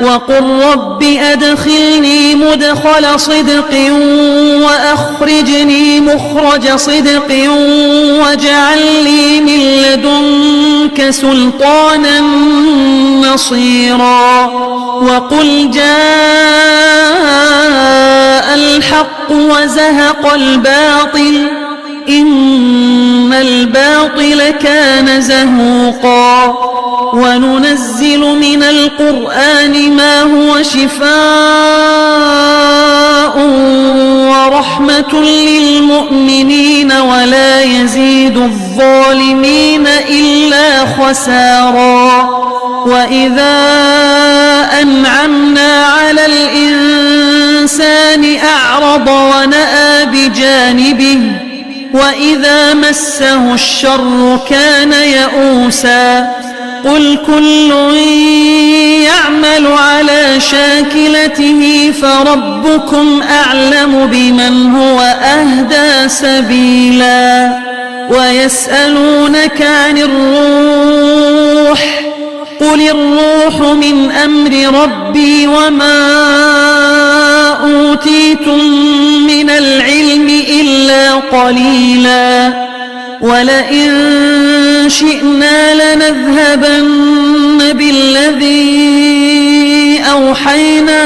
وقل رب أدخلني مدخل صدق وأخرجني مخرج صدق واجعل لي من لدنك سلطانا نصيرا وقل جاء الحق وزهق الباطل إن الباطل كان زهوقا وننزل من القرآن ما هو شفاء ورحمة للمؤمنين ولا يزيد الظالمين إلا خسارا وإذا أنعمنا على الإنسان أعرض ونأى بجانبه وإذا مسه الشر كان يئوسا قل كل يعمل على شاكلته فربكم أعلم بمن هو أهدى سبيلا ويسألونك عن الروح قل الروح من أمر ربي وما أوتيتم من العلم إلا قليلا ولئن شئنا لنذهبن بالذي أوحينا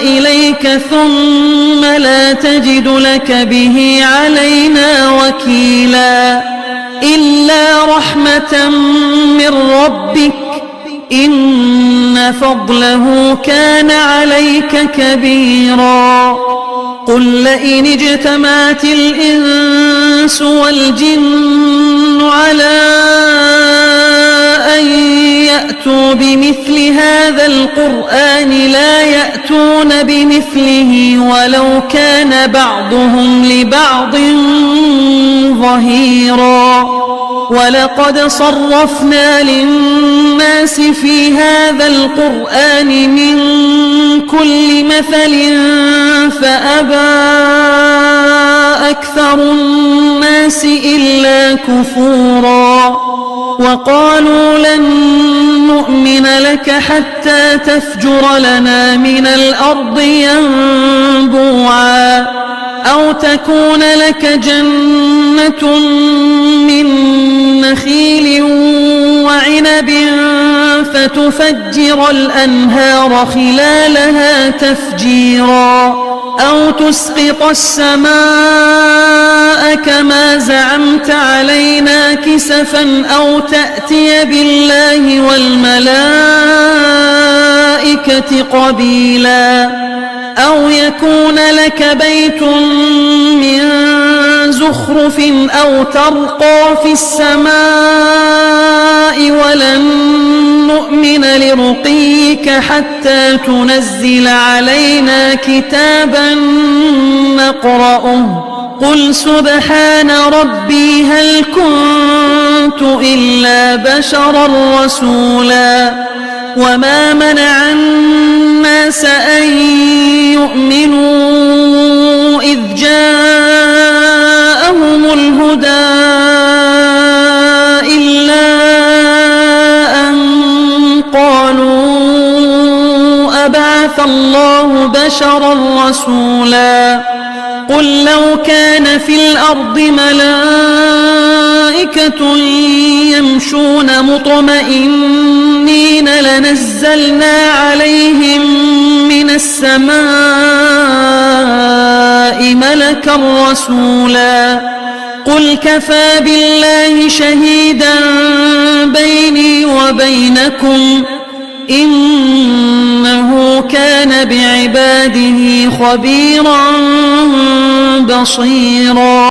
إليك ثم لا تجد لك به علينا وكيلا إلا رحمة من ربك إن فضله كان عليك كبيرا قل لئن اجتمعت الإنس والجن على أن يأتوا بمثل هذا القرآن لا يأتون بمثله ولو كان بعضهم لبعض ظهيرا ولقد صرفنا للناس في هذا القرآن من كل مثل فأبى أكثر الناس إلا كفورا وقالوا لن نؤمن لك حتى تفجر لنا من الأرض ينبوعا أو تكون لك جنة من نخيل وعنب فتفجر الأنهار خلالها تفجيرا أو تسقط السماء كما زعمت علينا كسفا أو تأتي بالله والملائكة قبيلا أو يكون لك بيت من زخرف أو ترقى في السماء ولن نؤمن لرقيك حتى تنزل علينا كتابا نقرأه قل سبحان ربي هل كنت إلا بشرا رسولا وما منع الناس أن يؤمنوا إذ جاءهم الهدى إلا أن قالوا أبعث الله بشرا رسولا قل لو كان في الأرض ملائكة يمشون مطمئنين لنزلنا عليهم من السماء ملكا رسولا قل كفى بالله شهيدا بيني وبينكم إنه كان بعباده خبيرا بصيرا.